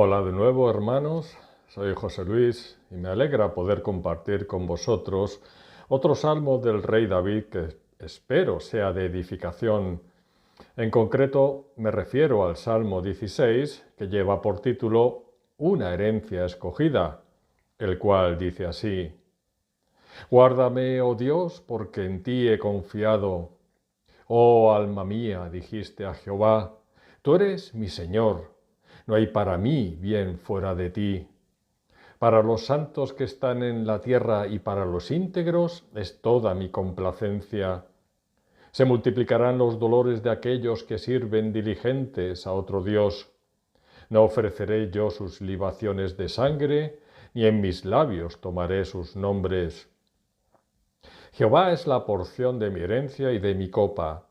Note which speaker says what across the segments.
Speaker 1: Hola de nuevo, hermanos. Soy José Luis y me alegra poder compartir con vosotros otro salmo del rey David que espero sea de edificación. En concreto, me refiero al Salmo 16, que lleva por título Una herencia escogida, el cual dice así: Guárdame, oh Dios, porque en ti he confiado. Oh alma mía, dijiste a Jehová, tú eres mi Señor. No hay para mí bien fuera de ti. Para los santos que están en la tierra y para los íntegros es toda mi complacencia. Se multiplicarán los dolores de aquellos que sirven diligentes a otro Dios. No ofreceré yo sus libaciones de sangre, ni en mis labios tomaré sus nombres. Jehová es la porción de mi herencia y de mi copa.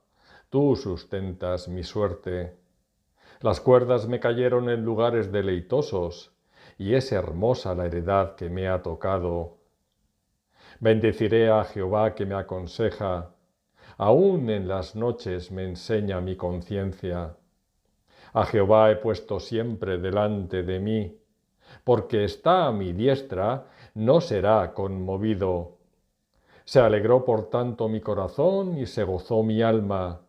Speaker 1: Tú sustentas mi suerte. Las cuerdas me cayeron en lugares deleitosos, y es hermosa la heredad que me ha tocado. Bendeciré a Jehová que me aconseja, aún en las noches me enseña mi conciencia. A Jehová he puesto siempre delante de mí, porque está a mi diestra, no será conmovido. Se alegró por tanto mi corazón y se gozó mi alma.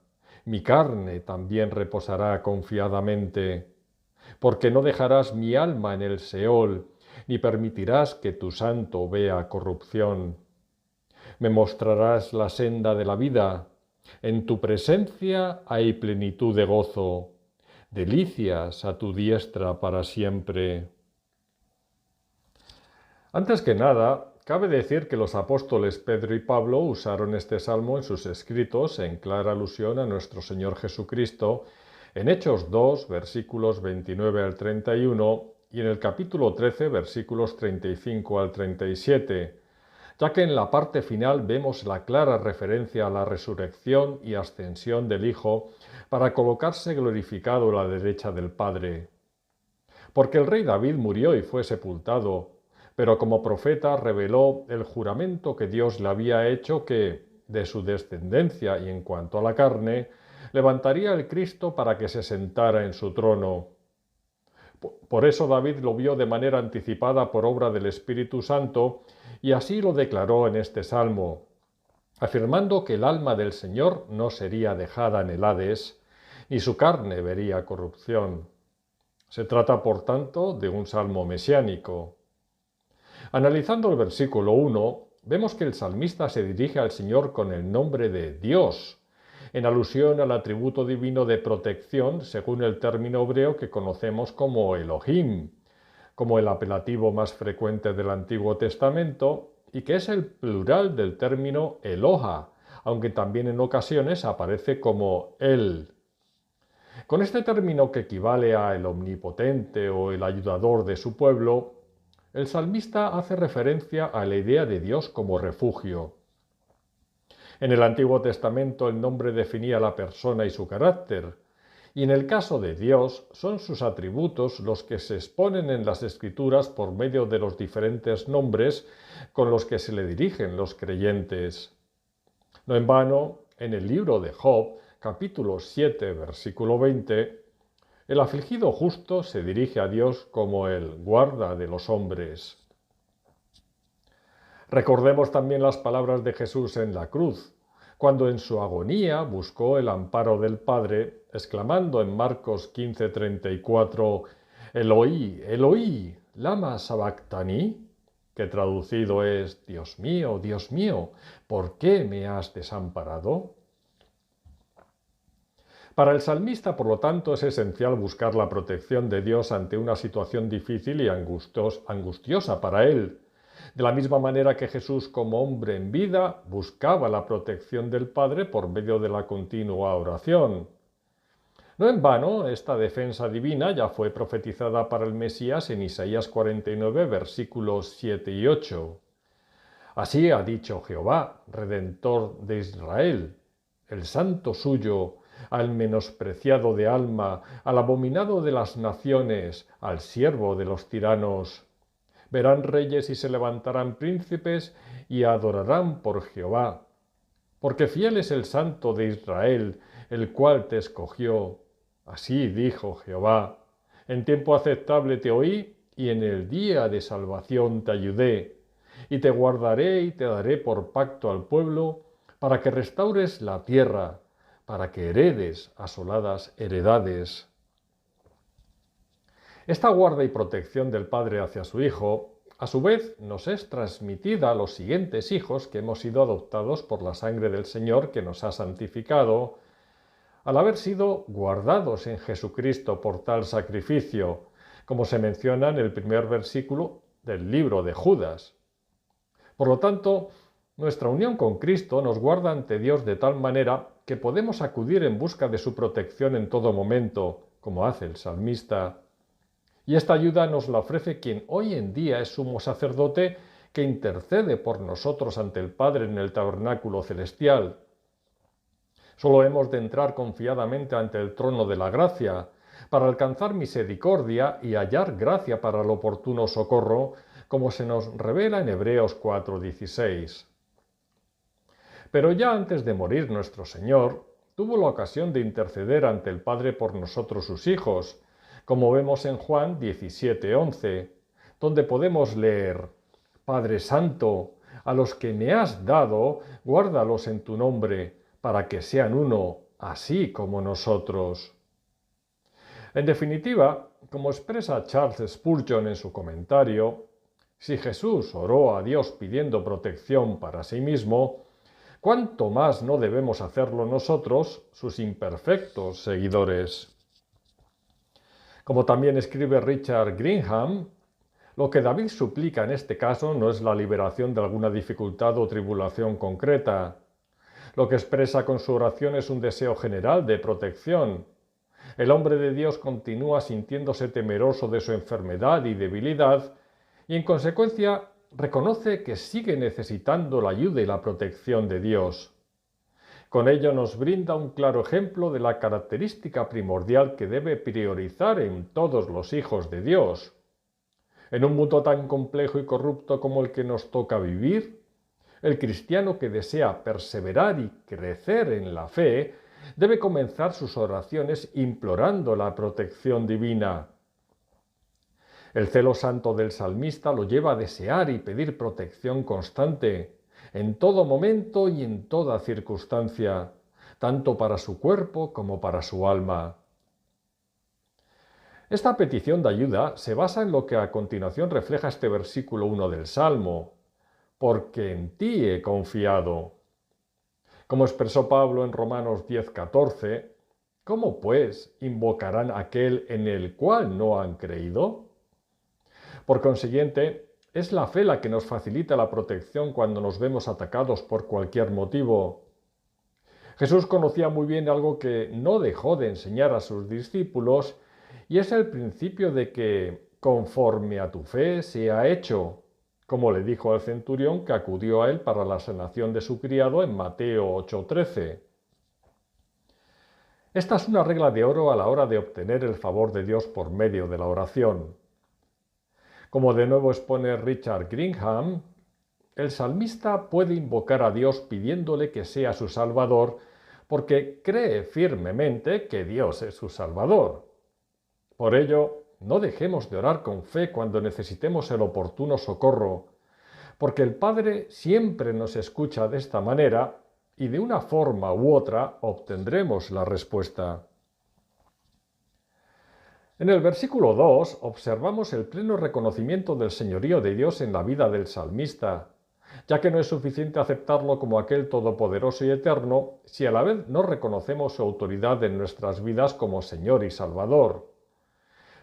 Speaker 1: Mi carne también reposará confiadamente, porque no dejarás mi alma en el Seol, ni permitirás que tu santo vea corrupción. Me mostrarás la senda de la vida. En tu presencia hay plenitud de gozo, delicias a tu diestra para siempre. Antes que nada, cabe decir que los apóstoles Pedro y Pablo usaron este salmo en sus escritos en clara alusión a nuestro Señor Jesucristo en Hechos 2, versículos 29 al 31 y en el capítulo 13, versículos 35 al 37, ya que en la parte final vemos la clara referencia a la resurrección y ascensión del Hijo para colocarse glorificado a la derecha del Padre. Porque el rey David murió y fue sepultado, pero como profeta reveló el juramento que Dios le había hecho que, de su descendencia y en cuanto a la carne, levantaría el Cristo para que se sentara en su trono. Por eso David lo vio de manera anticipada por obra del Espíritu Santo y así lo declaró en este salmo, afirmando que el alma del Señor no sería dejada en el Hades, ni su carne vería corrupción. Se trata, por tanto, de un salmo mesiánico. Analizando el versículo 1, vemos que el salmista se dirige al Señor con el nombre de Dios, en alusión al atributo divino de protección según el término hebreo que conocemos como Elohim, como el apelativo más frecuente del Antiguo Testamento y que es el plural del término Eloha, aunque también en ocasiones aparece como El. Con este término que equivale a el omnipotente o el ayudador de su pueblo, el salmista hace referencia a la idea de Dios como refugio. En el Antiguo Testamento el nombre definía la persona y su carácter, y en el caso de Dios son sus atributos los que se exponen en las Escrituras por medio de los diferentes nombres con los que se le dirigen los creyentes. No en vano, en el libro de Job, capítulo 7, versículo 20, el afligido justo se dirige a Dios como el guarda de los hombres. Recordemos también las palabras de Jesús en la cruz, cuando en su agonía buscó el amparo del Padre, exclamando en Marcos 15:34, Eloí, Eloí, lama sabactani, que traducido es, Dios mío, ¿por qué me has desamparado? Para el salmista, por lo tanto, es esencial buscar la protección de Dios ante una situación difícil y angustiosa para él. De la misma manera que Jesús, como hombre en vida, buscaba la protección del Padre por medio de la continua oración. No en vano, esta defensa divina ya fue profetizada para el Mesías en Isaías 49, versículos 7 y 8. Así ha dicho Jehová, Redentor de Israel, el santo suyo, al menospreciado de alma, al abominado de las naciones, al siervo de los tiranos. Verán reyes y se levantarán príncipes y adorarán por Jehová. Porque fiel es el santo de Israel, el cual te escogió. Así dijo Jehová. En tiempo aceptable te oí y en el día de salvación te ayudé. Y te guardaré y te daré por pacto al pueblo, para que restaures la tierra, para que heredes asoladas heredades. Esta guarda y protección del Padre hacia su Hijo, a su vez, nos es transmitida a los siguientes hijos que hemos sido adoptados por la sangre del Señor que nos ha santificado, al haber sido guardados en Jesucristo por tal sacrificio, como se menciona en el primer versículo del libro de Judas. Por lo tanto, nuestra unión con Cristo nos guarda ante Dios de tal manera que podemos acudir en busca de su protección en todo momento, como hace el salmista. Y esta ayuda nos la ofrece quien hoy en día es sumo sacerdote que intercede por nosotros ante el Padre en el tabernáculo celestial. Solo hemos de entrar confiadamente ante el trono de la gracia, para alcanzar misericordia y hallar gracia para el oportuno socorro, como se nos revela en Hebreos 4:16. Pero ya antes de morir nuestro Señor, tuvo la ocasión de interceder ante el Padre por nosotros sus hijos, como vemos en Juan 17:11, donde podemos leer: Padre Santo, a los que me has dado, guárdalos en tu nombre, para que sean uno, así como nosotros. En definitiva, como expresa Charles Spurgeon en su comentario, si Jesús oró a Dios pidiendo protección para sí mismo, ¿cuánto más no debemos hacerlo nosotros, sus imperfectos seguidores? Como también escribe Richard Greenham, lo que David suplica en este caso no es la liberación de alguna dificultad o tribulación concreta. Lo que expresa con su oración es un deseo general de protección. El hombre de Dios continúa sintiéndose temeroso de su enfermedad y debilidad y en consecuencia reconoce que sigue necesitando la ayuda y la protección de Dios. Con ello nos brinda un claro ejemplo de la característica primordial que debe priorizar en todos los hijos de Dios. En un mundo tan complejo y corrupto como el que nos toca vivir, el cristiano que desea perseverar y crecer en la fe debe comenzar sus oraciones implorando la protección divina. El celo santo del salmista lo lleva a desear y pedir protección constante, en todo momento y en toda circunstancia, tanto para su cuerpo como para su alma. Esta petición de ayuda se basa en lo que a continuación refleja este versículo 1 del Salmo: porque en ti he confiado. Como expresó Pablo en Romanos 10:14, ¿cómo pues invocarán a aquel en el cual no han creído? Por consiguiente, es la fe la que nos facilita la protección cuando nos vemos atacados por cualquier motivo. Jesús conocía muy bien algo que no dejó de enseñar a sus discípulos, y es el principio de que, conforme a tu fe, sea hecho, como le dijo al centurión que acudió a él para la sanación de su criado en Mateo 8:13. Esta es una regla de oro a la hora de obtener el favor de Dios por medio de la oración. Como de nuevo expone Richard Greenham, el salmista puede invocar a Dios pidiéndole que sea su Salvador porque cree firmemente que Dios es su Salvador. Por ello, no dejemos de orar con fe cuando necesitemos el oportuno socorro, porque el Padre siempre nos escucha de esta manera y de una forma u otra obtendremos la respuesta. En el versículo 2 observamos el pleno reconocimiento del señorío de Dios en la vida del salmista, ya que no es suficiente aceptarlo como aquel todopoderoso y eterno si a la vez no reconocemos su autoridad en nuestras vidas como Señor y Salvador.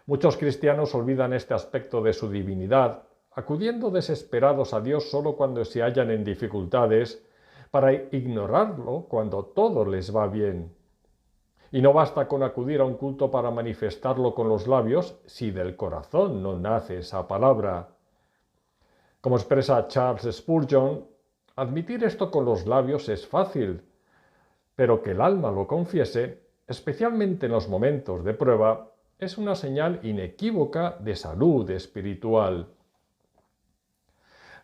Speaker 1: Muchos cristianos olvidan este aspecto de su divinidad, acudiendo desesperados a Dios solo cuando se hallan en dificultades, para ignorarlo cuando todo les va bien. Y no basta con acudir a un culto para manifestarlo con los labios si del corazón no nace esa palabra. Como expresa Charles Spurgeon, admitir esto con los labios es fácil, pero que el alma lo confiese, especialmente en los momentos de prueba, es una señal inequívoca de salud espiritual.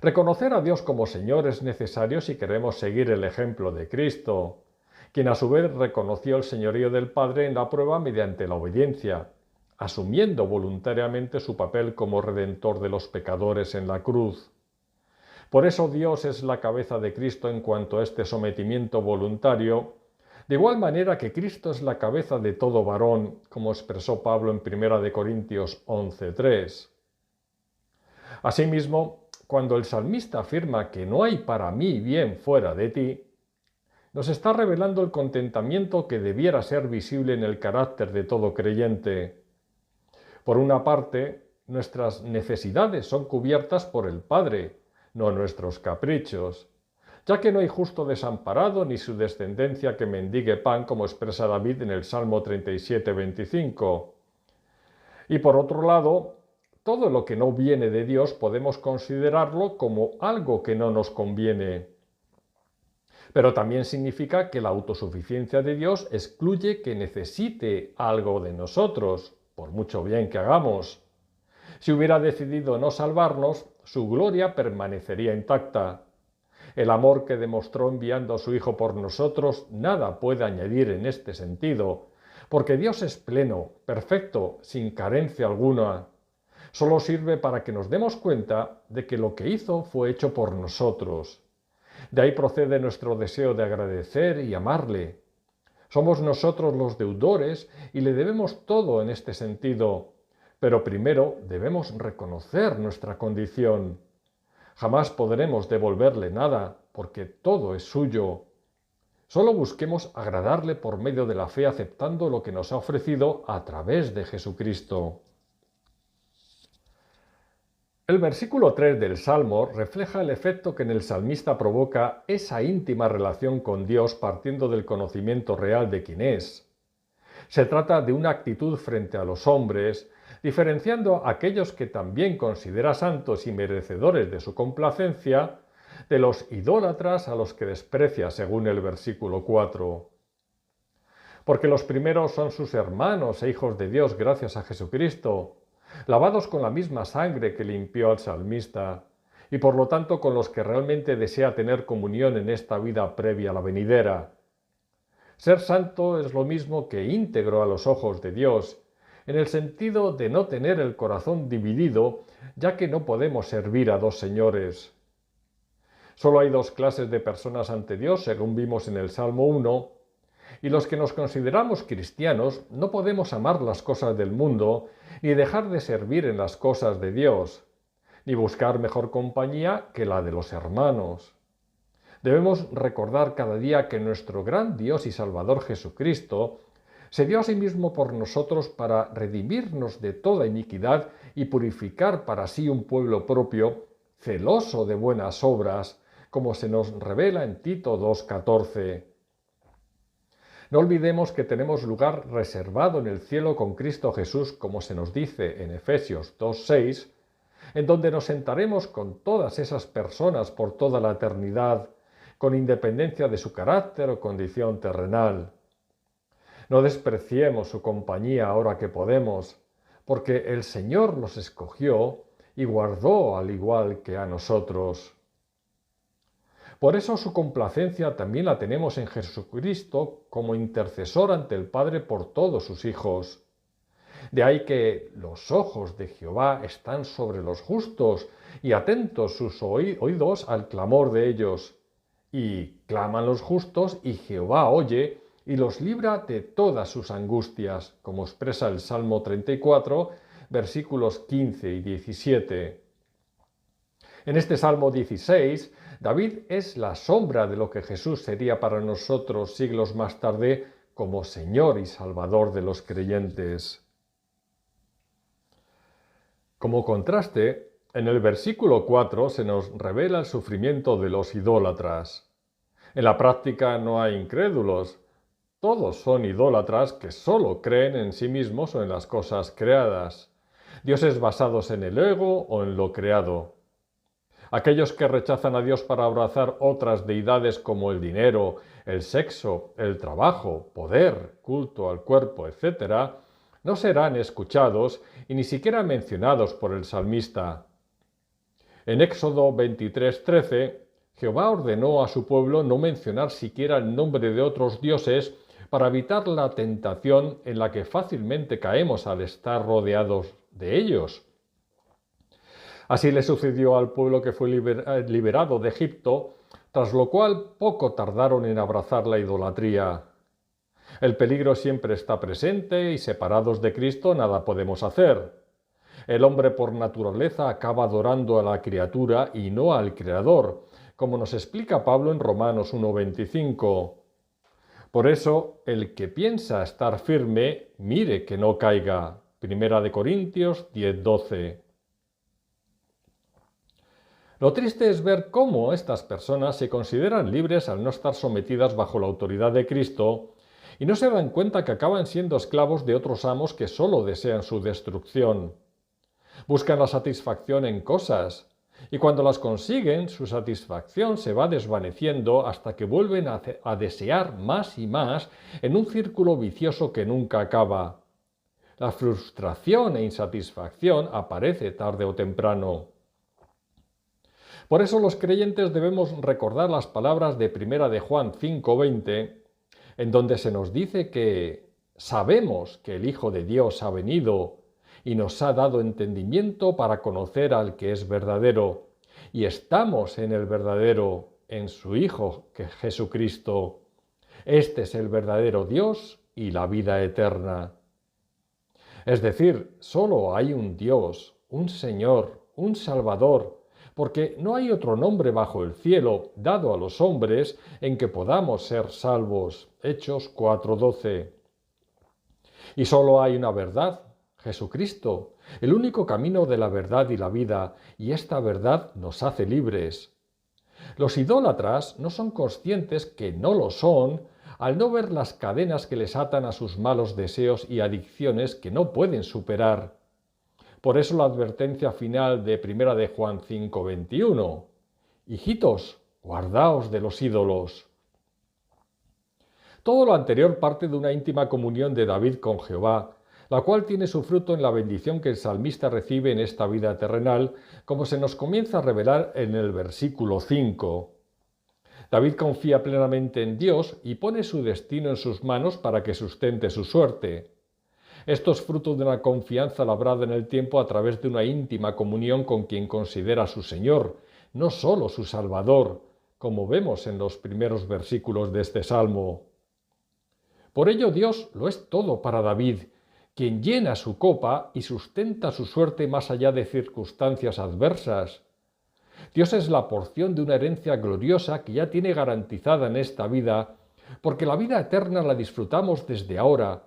Speaker 1: Reconocer a Dios como Señor es necesario si queremos seguir el ejemplo de Cristo, quien a su vez reconoció el señorío del Padre en la prueba mediante la obediencia, asumiendo voluntariamente su papel como redentor de los pecadores en la cruz. Por eso Dios es la cabeza de Cristo en cuanto a este sometimiento voluntario, de igual manera que Cristo es la cabeza de todo varón, como expresó Pablo en 1 Corintios 11:3. Asimismo, cuando el salmista afirma que no hay para mí bien fuera de ti, nos está revelando el contentamiento que debiera ser visible en el carácter de todo creyente. Por una parte, nuestras necesidades son cubiertas por el Padre, no nuestros caprichos, ya que no hay justo desamparado ni su descendencia que mendigue pan, como expresa David en el Salmo 37:25. Y por otro lado, todo lo que no viene de Dios podemos considerarlo como algo que no nos conviene. Pero también significa que la autosuficiencia de Dios excluye que necesite algo de nosotros, por mucho bien que hagamos. Si hubiera decidido no salvarnos, su gloria permanecería intacta. El amor que demostró enviando a su Hijo por nosotros nada puede añadir en este sentido, porque Dios es pleno, perfecto, sin carencia alguna. Solo sirve para que nos demos cuenta de que lo que hizo fue hecho por nosotros. De ahí procede nuestro deseo de agradecer y amarle. Somos nosotros los deudores y le debemos todo en este sentido, pero primero debemos reconocer nuestra condición. Jamás podremos devolverle nada, porque todo es suyo. Solo busquemos agradarle por medio de la fe, aceptando lo que nos ha ofrecido a través de Jesucristo. El versículo 3 del Salmo refleja el efecto que en el salmista provoca esa íntima relación con Dios partiendo del conocimiento real de quién es. Se trata de una actitud frente a los hombres, diferenciando a aquellos que también considera santos y merecedores de su complacencia, de los idólatras a los que desprecia según el versículo 4. Porque los primeros son sus hermanos e hijos de Dios gracias a Jesucristo, lavados con la misma sangre que limpió al salmista, y por lo tanto con los que realmente desea tener comunión en esta vida previa a la venidera. Ser santo es lo mismo que íntegro a los ojos de Dios, en el sentido de no tener el corazón dividido, ya que no podemos servir a dos señores. Solo hay dos clases de personas ante Dios, según vimos en el Salmo 1, y los que nos consideramos cristianos no podemos amar las cosas del mundo, ni dejar de servir en las cosas de Dios, ni buscar mejor compañía que la de los hermanos. Debemos recordar cada día que nuestro gran Dios y Salvador Jesucristo se dio a sí mismo por nosotros para redimirnos de toda iniquidad y purificar para sí un pueblo propio, celoso de buenas obras, como se nos revela en Tito 2:14. No olvidemos que tenemos lugar reservado en el cielo con Cristo Jesús, como se nos dice en Efesios 2:6, en donde nos sentaremos con todas esas personas por toda la eternidad, con independencia de su carácter o condición terrenal. No despreciemos su compañía ahora que podemos, porque el Señor los escogió y guardó al igual que a nosotros. Por eso su complacencia también la tenemos en Jesucristo como intercesor ante el Padre por todos sus hijos. De ahí que los ojos de Jehová están sobre los justos y atentos sus oídos al clamor de ellos. Y claman los justos y Jehová oye y los libra de todas sus angustias, como expresa el Salmo 34, versículos 15 y 17. En este Salmo 16, David es la sombra de lo que Jesús sería para nosotros siglos más tarde como Señor y Salvador de los creyentes. Como contraste, en el versículo 4 se nos revela el sufrimiento de los idólatras. En la práctica no hay incrédulos. Todos son idólatras que solo creen en sí mismos o en las cosas creadas, dioses basados en el ego o en lo creado. Aquellos que rechazan a Dios para abrazar otras deidades como el dinero, el sexo, el trabajo, poder, culto al cuerpo, etc., no serán escuchados y ni siquiera mencionados por el salmista. En Éxodo 23:13, Jehová ordenó a su pueblo no mencionar siquiera el nombre de otros dioses para evitar la tentación en la que fácilmente caemos al estar rodeados de ellos. Así le sucedió al pueblo que fue liberado de Egipto, tras lo cual poco tardaron en abrazar la idolatría. El peligro siempre está presente y separados de Cristo nada podemos hacer. El hombre por naturaleza acaba adorando a la criatura y no al Creador, como nos explica Pablo en Romanos 1:25. Por eso, el que piensa estar firme, mire que no caiga. Primera de Corintios 10:12. Lo triste es ver cómo estas personas se consideran libres al no estar sometidas bajo la autoridad de Cristo y no se dan cuenta que acaban siendo esclavos de otros amos que solo desean su destrucción. Buscan la satisfacción en cosas, y cuando las consiguen, su satisfacción se va desvaneciendo hasta que vuelven a desear más y más en un círculo vicioso que nunca acaba. La frustración e insatisfacción aparece tarde o temprano. Por eso los creyentes debemos recordar las palabras de 1 de Juan 5:20, en donde se nos dice que sabemos que el Hijo de Dios ha venido y nos ha dado entendimiento para conocer al que es verdadero, y estamos en el verdadero, en su Hijo, que es Jesucristo. Este es el verdadero Dios y la vida eterna. Es decir, solo hay un Dios, un Señor, un Salvador, porque no hay otro nombre bajo el cielo dado a los hombres en que podamos ser salvos. Hechos 4:12. Y solo hay una verdad, Jesucristo, el único camino de la verdad y la vida, y esta verdad nos hace libres. Los idólatras no son conscientes que no lo son al no ver las cadenas que les atan a sus malos deseos y adicciones que no pueden superar. Por eso la advertencia final de 1 de Juan 5:21. Hijitos, guardaos de los ídolos. Todo lo anterior parte de una íntima comunión de David con Jehová, la cual tiene su fruto en la bendición que el salmista recibe en esta vida terrenal, como se nos comienza a revelar en el versículo 5. David confía plenamente en Dios y pone su destino en sus manos para que sustente su suerte. Esto es fruto de una confianza labrada en el tiempo a través de una íntima comunión con quien considera a su Señor, no solo su Salvador, como vemos en los primeros versículos de este salmo. Por ello Dios lo es todo para David, quien llena su copa y sustenta su suerte más allá de circunstancias adversas. Dios es la porción de una herencia gloriosa que ya tiene garantizada en esta vida, porque la vida eterna la disfrutamos desde ahora,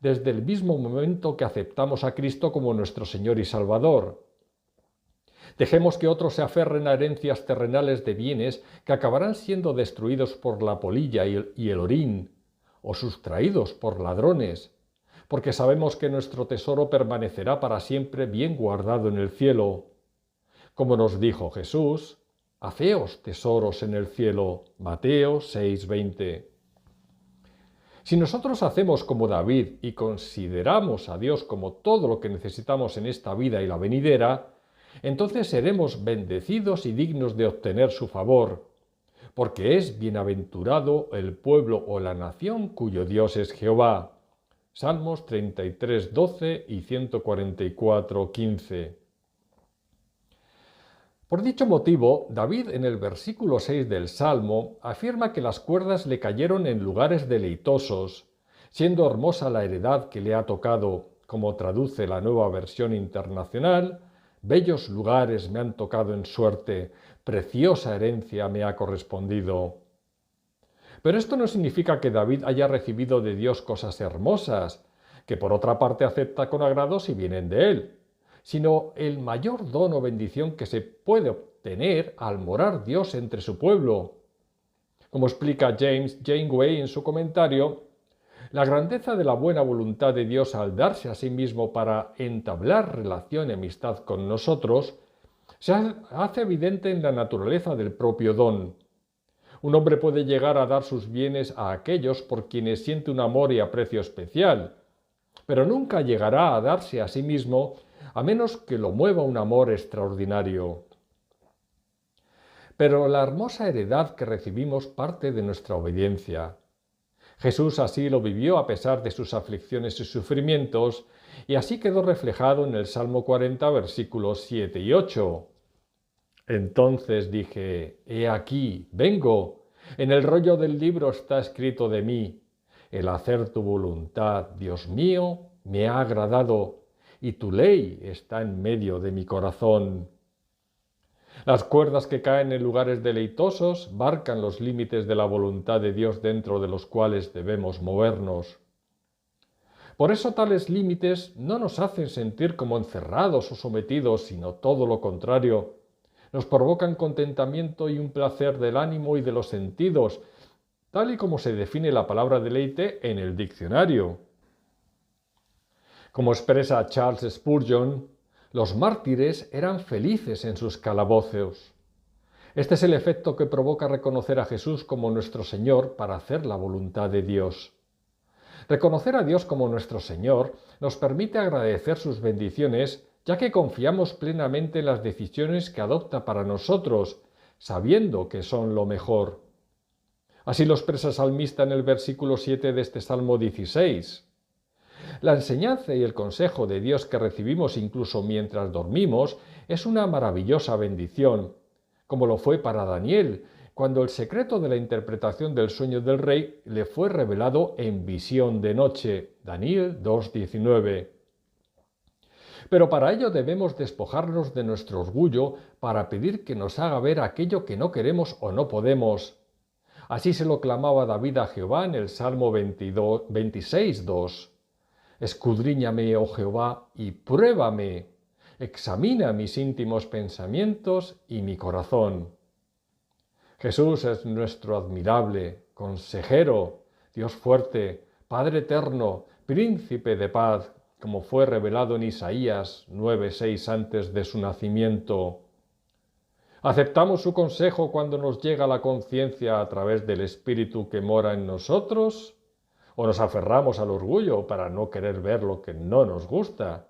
Speaker 1: desde el mismo momento que aceptamos a Cristo como nuestro Señor y Salvador. Dejemos que otros se aferren a herencias terrenales de bienes que acabarán siendo destruidos por la polilla y el orín, o sustraídos por ladrones, porque sabemos que nuestro tesoro permanecerá para siempre bien guardado en el cielo. Como nos dijo Jesús, haceos tesoros en el cielo. Mateo 6:20. Si nosotros hacemos como David y consideramos a Dios como todo lo que necesitamos en esta vida y la venidera, entonces seremos bendecidos y dignos de obtener su favor, porque es bienaventurado el pueblo o la nación cuyo Dios es Jehová. Salmos 33:12 y 144:15. Por dicho motivo, David en el versículo 6 del Salmo afirma que las cuerdas le cayeron en lugares deleitosos, siendo hermosa la heredad que le ha tocado, como traduce la Nueva Versión Internacional: bellos lugares me han tocado en suerte, preciosa herencia me ha correspondido. Pero esto no significa que David haya recibido de Dios cosas hermosas, que por otra parte acepta con agrado si vienen de él, sino el mayor don o bendición que se puede obtener al morar Dios entre su pueblo. Como explica James Janeway en su comentario, la grandeza de la buena voluntad de Dios al darse a sí mismo para entablar relación y amistad con nosotros se hace evidente en la naturaleza del propio don. Un hombre puede llegar a dar sus bienes a aquellos por quienes siente un amor y aprecio especial, pero nunca llegará a darse a sí mismo a menos que lo mueva un amor extraordinario. Pero la hermosa heredad que recibimos parte de nuestra obediencia. Jesús así lo vivió a pesar de sus aflicciones y sufrimientos, y así quedó reflejado en el Salmo 40, versículos 7 y 8. Entonces dije, he aquí, vengo, en el rollo del libro está escrito de mí, el hacer tu voluntad, Dios mío, me ha agradado, y tu ley está en medio de mi corazón. Las cuerdas que caen en lugares deleitosos marcan los límites de la voluntad de Dios dentro de los cuales debemos movernos. Por eso tales límites no nos hacen sentir como encerrados o sometidos, sino todo lo contrario. Nos provocan contentamiento y un placer del ánimo y de los sentidos, tal y como se define la palabra deleite en el diccionario. Como expresa Charles Spurgeon, los mártires eran felices en sus calabozos. Este es el efecto que provoca reconocer a Jesús como nuestro Señor para hacer la voluntad de Dios. Reconocer a Dios como nuestro Señor nos permite agradecer sus bendiciones, ya que confiamos plenamente en las decisiones que adopta para nosotros, sabiendo que son lo mejor. Así lo expresa el salmista en el versículo 7 de este Salmo 16. La enseñanza y el consejo de Dios que recibimos incluso mientras dormimos es una maravillosa bendición, como lo fue para Daniel, cuando el secreto de la interpretación del sueño del rey le fue revelado en visión de noche. Daniel 2:19. Pero para ello debemos despojarnos de nuestro orgullo para pedir que nos haga ver aquello que no queremos o no podemos. Así se lo clamaba David a Jehová en el Salmo 26:2. Escudriñame, oh Jehová, y pruébame. Examina mis íntimos pensamientos y mi corazón. Jesús es nuestro admirable consejero, Dios fuerte, Padre eterno, príncipe de paz, como fue revelado en Isaías 9:6 antes de su nacimiento. ¿Aceptamos su consejo cuando nos llega la conciencia a través del Espíritu que mora en nosotros? ¿O nos aferramos al orgullo para no querer ver lo que no nos gusta?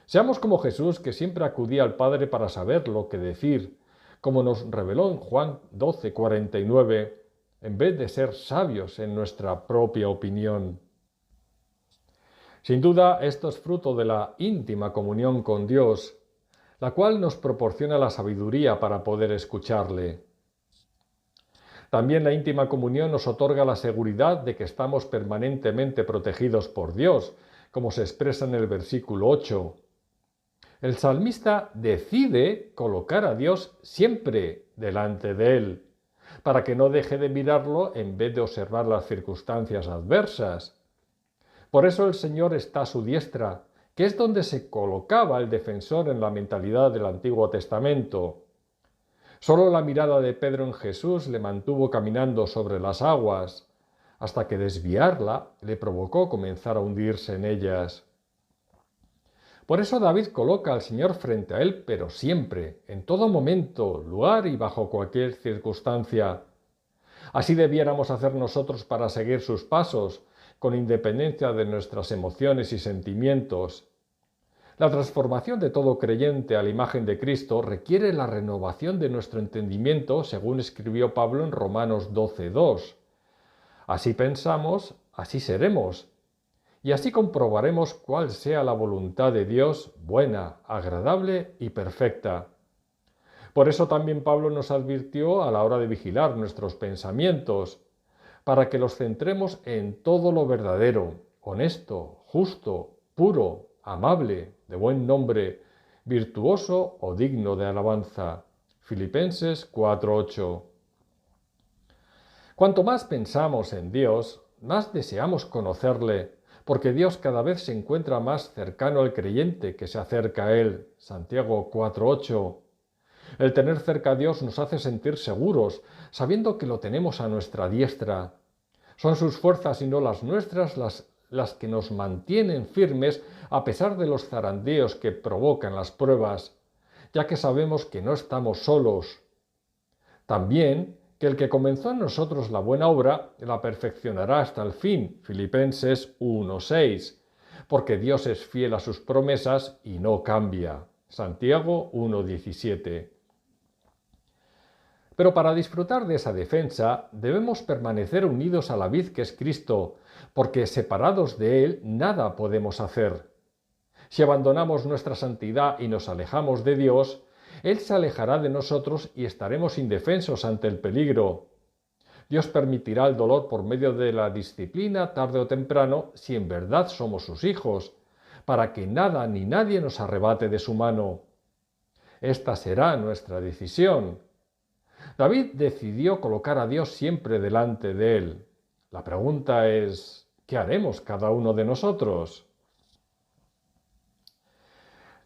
Speaker 1: Seamos como Jesús, que siempre acudía al Padre para saber lo que decir, como nos reveló en Juan 12:49, en vez de ser sabios en nuestra propia opinión. Sin duda, esto es fruto de la íntima comunión con Dios, la cual nos proporciona la sabiduría para poder escucharle. También la íntima comunión nos otorga la seguridad de que estamos permanentemente protegidos por Dios, como se expresa en el versículo 8. El salmista decide colocar a Dios siempre delante de él, para que no deje de mirarlo en vez de observar las circunstancias adversas. Por eso el Señor está a su diestra, que es donde se colocaba el defensor en la mentalidad del Antiguo Testamento. Solo la mirada de Pedro en Jesús le mantuvo caminando sobre las aguas, hasta que desviarla le provocó comenzar a hundirse en ellas. Por eso David coloca al Señor frente a él, pero siempre, en todo momento, lugar y bajo cualquier circunstancia. Así debiéramos hacer nosotros para seguir sus pasos, con independencia de nuestras emociones y sentimientos. La transformación de todo creyente a la imagen de Cristo requiere la renovación de nuestro entendimiento, según escribió Pablo en Romanos 12:2. Así pensamos, así seremos. Y así comprobaremos cuál sea la voluntad de Dios, buena, agradable y perfecta. Por eso también Pablo nos advirtió a la hora de vigilar nuestros pensamientos, para que los centremos en todo lo verdadero, honesto, justo, puro, amable, de buen nombre, virtuoso o digno de alabanza. Filipenses 4:8. Cuanto más pensamos en Dios, más deseamos conocerle, porque Dios cada vez se encuentra más cercano al creyente que se acerca a Él. Santiago 4:8. El tener cerca a Dios nos hace sentir seguros, sabiendo que lo tenemos a nuestra diestra. Son sus fuerzas y no las nuestras las que nos mantienen firmes a pesar de los zarandeos que provocan las pruebas, ya que sabemos que no estamos solos. También que el que comenzó en nosotros la buena obra la perfeccionará hasta el fin. Filipenses 1:6. Porque Dios es fiel a sus promesas y no cambia. Santiago 1:17. Pero para disfrutar de esa defensa debemos permanecer unidos a la vid que es Cristo, porque separados de Él nada podemos hacer. Si abandonamos nuestra santidad y nos alejamos de Dios, Él se alejará de nosotros y estaremos indefensos ante el peligro. Dios permitirá el dolor por medio de la disciplina tarde o temprano si en verdad somos sus hijos, para que nada ni nadie nos arrebate de su mano. Esta será nuestra decisión. David decidió colocar a Dios siempre delante de él. La pregunta es, ¿qué haremos cada uno de nosotros?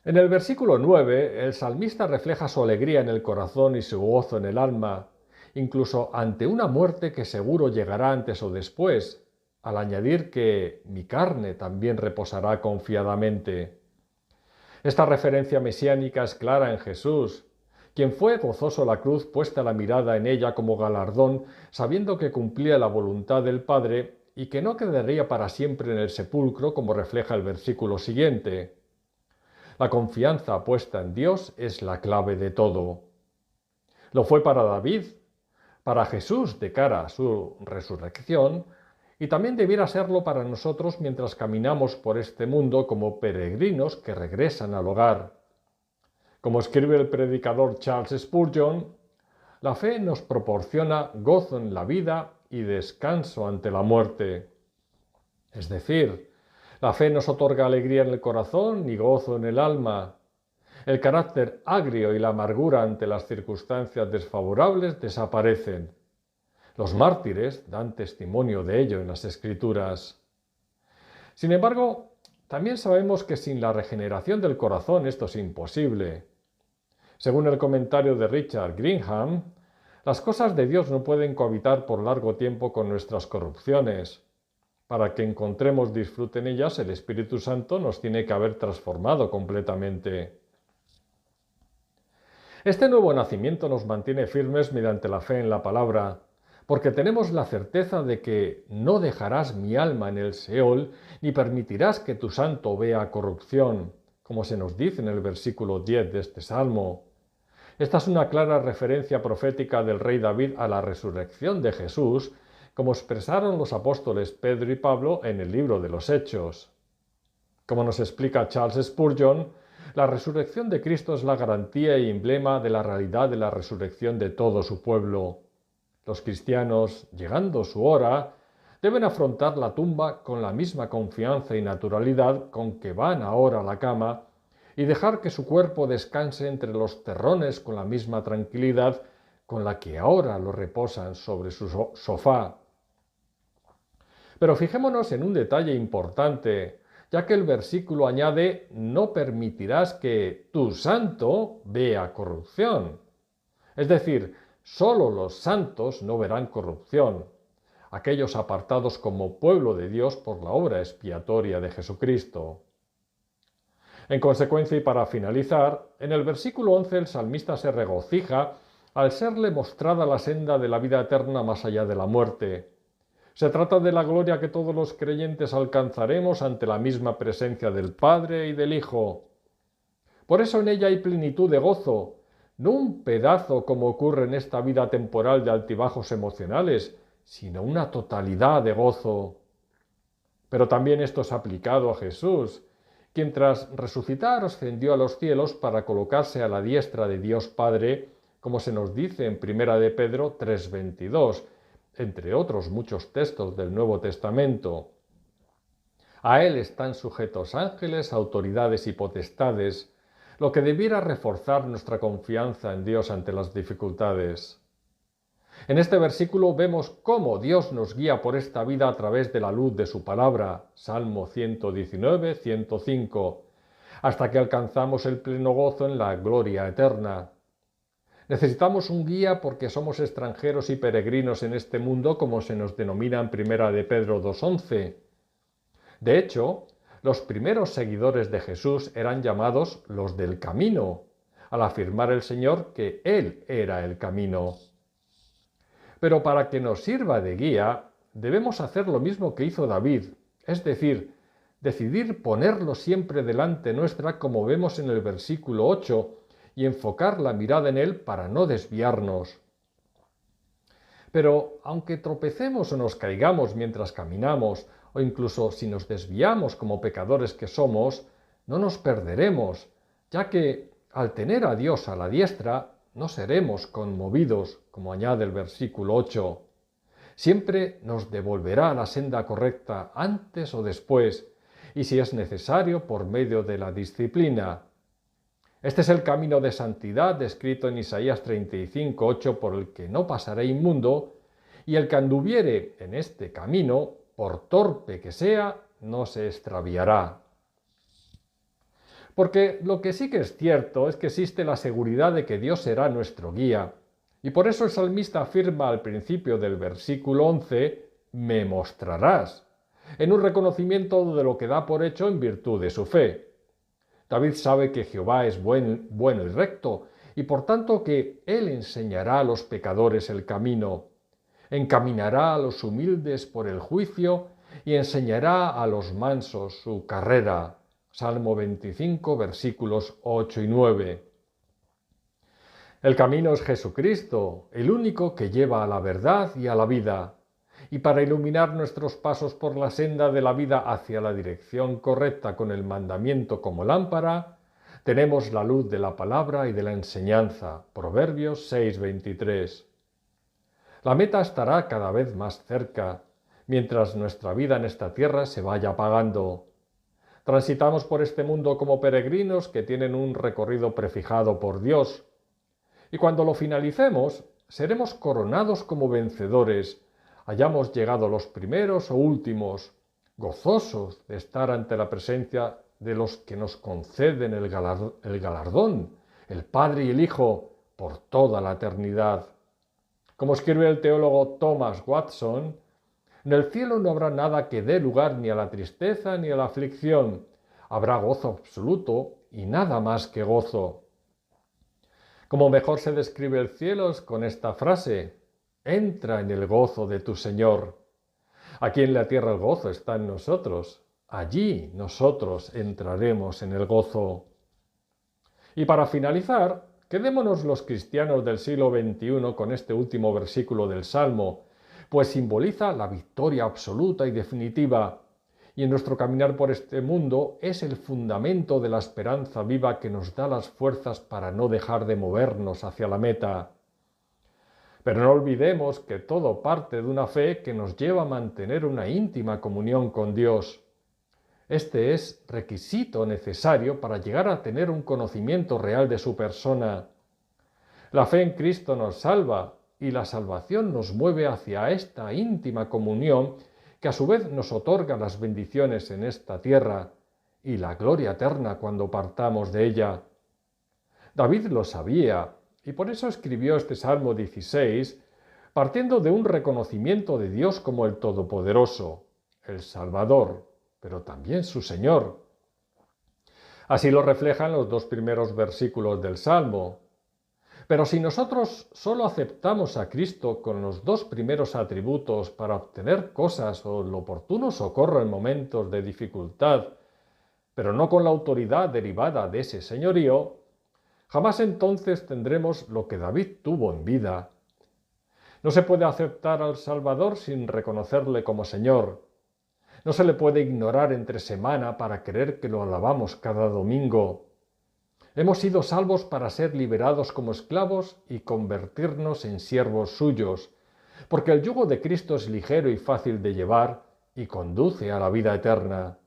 Speaker 1: En el versículo 9, el salmista refleja su alegría en el corazón y su gozo en el alma, incluso ante una muerte que seguro llegará antes o después, al añadir que mi carne también reposará confiadamente. Esta referencia mesiánica es clara en Jesús, quien fue gozoso la cruz puesta la mirada en ella como galardón, sabiendo que cumplía la voluntad del Padre y que no quedaría para siempre en el sepulcro, como refleja el versículo siguiente. La confianza puesta en Dios es la clave de todo. Lo fue para David, para Jesús de cara a su resurrección, y también debiera serlo para nosotros mientras caminamos por este mundo como peregrinos que regresan al hogar. Como escribe el predicador Charles Spurgeon, la fe nos proporciona gozo en la vida y descanso ante la muerte. Es decir, la fe nos otorga alegría en el corazón y gozo en el alma. El carácter agrio y la amargura ante las circunstancias desfavorables desaparecen. Los mártires dan testimonio de ello en las Escrituras. Sin embargo, también sabemos que sin la regeneración del corazón esto es imposible. Según el comentario de Richard Greenham, las cosas de Dios no pueden cohabitar por largo tiempo con nuestras corrupciones. Para que encontremos disfrute en ellas, el Espíritu Santo nos tiene que haber transformado completamente. Este nuevo nacimiento nos mantiene firmes mediante la fe en la palabra, porque tenemos la certeza de que no dejarás mi alma en el Seol, ni permitirás que tu santo vea corrupción, como se nos dice en el versículo 10 de este salmo. Esta es una clara referencia profética del rey David a la resurrección de Jesús, como expresaron los apóstoles Pedro y Pablo en el libro de los Hechos. Como nos explica Charles Spurgeon, la resurrección de Cristo es la garantía y emblema de la realidad de la resurrección de todo su pueblo. Los cristianos, llegando su hora, deben afrontar la tumba con la misma confianza y naturalidad con que van ahora a la cama y dejar que su cuerpo descanse entre los terrones con la misma tranquilidad con la que ahora lo reposan sobre su sofá. Pero fijémonos en un detalle importante, ya que el versículo añade, no permitirás que tu santo vea corrupción. Es decir, solo los santos no verán corrupción, aquellos apartados como pueblo de Dios por la obra expiatoria de Jesucristo. En consecuencia y para finalizar, en el versículo 11 el salmista se regocija al serle mostrada la senda de la vida eterna más allá de la muerte. Se trata de la gloria que todos los creyentes alcanzaremos ante la misma presencia del Padre y del Hijo. Por eso en ella hay plenitud de gozo, no un pedazo como ocurre en esta vida temporal de altibajos emocionales, sino una totalidad de gozo. Pero también esto es aplicado a Jesús, quien tras resucitar ascendió a los cielos para colocarse a la diestra de Dios Padre, como se nos dice en 1 de Pedro 3:22, entre otros muchos textos del Nuevo Testamento. A él están sujetos ángeles, autoridades y potestades, lo que debiera reforzar nuestra confianza en Dios ante las dificultades. En este versículo vemos cómo Dios nos guía por esta vida a través de la luz de su palabra, Salmo 119, 105, hasta que alcanzamos el pleno gozo en la gloria eterna. Necesitamos un guía porque somos extranjeros y peregrinos en este mundo, como se nos denomina en 1 de Pedro 2:11. De hecho, los primeros seguidores de Jesús eran llamados los del camino, al afirmar el Señor que Él era el camino. Pero para que nos sirva de guía, debemos hacer lo mismo que hizo David, es decir, decidir ponerlo siempre delante nuestra, como vemos en el versículo 8, y enfocar la mirada en él para no desviarnos. Pero aunque tropecemos o nos caigamos mientras caminamos, o incluso si nos desviamos como pecadores que somos, no nos perderemos, ya que al tener a Dios a la diestra, no seremos conmovidos, como añade el versículo 8. Siempre nos devolverá a la senda correcta antes o después, y si es necesario, por medio de la disciplina. Este es el camino de santidad descrito en Isaías 35:8, por el que no pasaré inmundo, y el que anduviere en este camino, por torpe que sea, no se extraviará. Porque lo que sí que es cierto es que existe la seguridad de que Dios será nuestro guía, y por eso el salmista afirma al principio del versículo 11, «Me mostrarás», en un reconocimiento de lo que da por hecho en virtud de su fe. David sabe que Jehová es bueno y recto, y por tanto que Él enseñará a los pecadores el camino, encaminará a los humildes por el juicio y enseñará a los mansos su carrera. Salmo 25, versículos 8 y 9. El camino es Jesucristo, el único que lleva a la verdad y a la vida. Y para iluminar nuestros pasos por la senda de la vida hacia la dirección correcta con el mandamiento como lámpara, tenemos la luz de la palabra y de la enseñanza. Proverbios 6:23. La meta estará cada vez más cerca, mientras nuestra vida en esta tierra se vaya apagando. Transitamos por este mundo como peregrinos que tienen un recorrido prefijado por Dios. Y cuando lo finalicemos, seremos coronados como vencedores, hayamos llegado los primeros o últimos, gozosos de estar ante la presencia de los que nos conceden el galardón, el Padre y el Hijo, por toda la eternidad. Como escribe el teólogo Thomas Watson, en el cielo no habrá nada que dé lugar ni a la tristeza ni a la aflicción. Habrá gozo absoluto y nada más que gozo. Como mejor se describe el cielo es con esta frase: entra en el gozo de tu Señor. Aquí en la tierra el gozo está en nosotros. Allí nosotros entraremos en el gozo. Y para finalizar, quedémonos los cristianos del siglo XXI con este último versículo del Salmo, pues simboliza la victoria absoluta y definitiva, y en nuestro caminar por este mundo es el fundamento de la esperanza viva que nos da las fuerzas para no dejar de movernos hacia la meta. Pero no olvidemos que todo parte de una fe que nos lleva a mantener una íntima comunión con Dios. Este es requisito necesario para llegar a tener un conocimiento real de su persona. La fe en Cristo nos salva y la salvación nos mueve hacia esta íntima comunión que a su vez nos otorga las bendiciones en esta tierra y la gloria eterna cuando partamos de ella. David lo sabía y por eso escribió este Salmo 16, partiendo de un reconocimiento de Dios como el Todopoderoso, el Salvador, pero también su Señor. Así lo reflejan los dos primeros versículos del Salmo. Pero si nosotros solo aceptamos a Cristo con los dos primeros atributos para obtener cosas o el oportuno socorro en momentos de dificultad, pero no con la autoridad derivada de ese señorío, jamás entonces tendremos lo que David tuvo en vida. No se puede aceptar al Salvador sin reconocerle como Señor. No se le puede ignorar entre semana para creer que lo alabamos cada domingo. Hemos sido salvos para ser liberados como esclavos y convertirnos en siervos suyos, porque el yugo de Cristo es ligero y fácil de llevar y conduce a la vida eterna.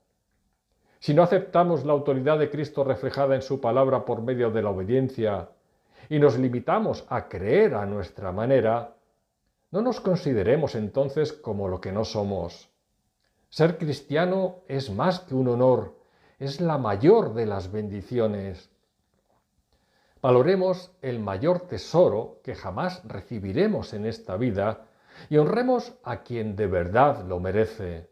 Speaker 1: Si no aceptamos la autoridad de Cristo reflejada en su palabra por medio de la obediencia y nos limitamos a creer a nuestra manera, no nos consideremos entonces como lo que no somos. Ser cristiano es más que un honor, es la mayor de las bendiciones. Valoremos el mayor tesoro que jamás recibiremos en esta vida y honremos a quien de verdad lo merece.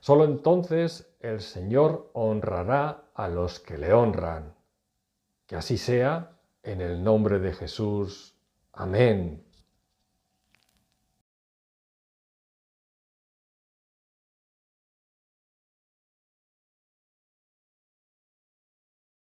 Speaker 1: Solo entonces el Señor honrará a los que le honran. Que así sea, en el nombre de Jesús. Amén.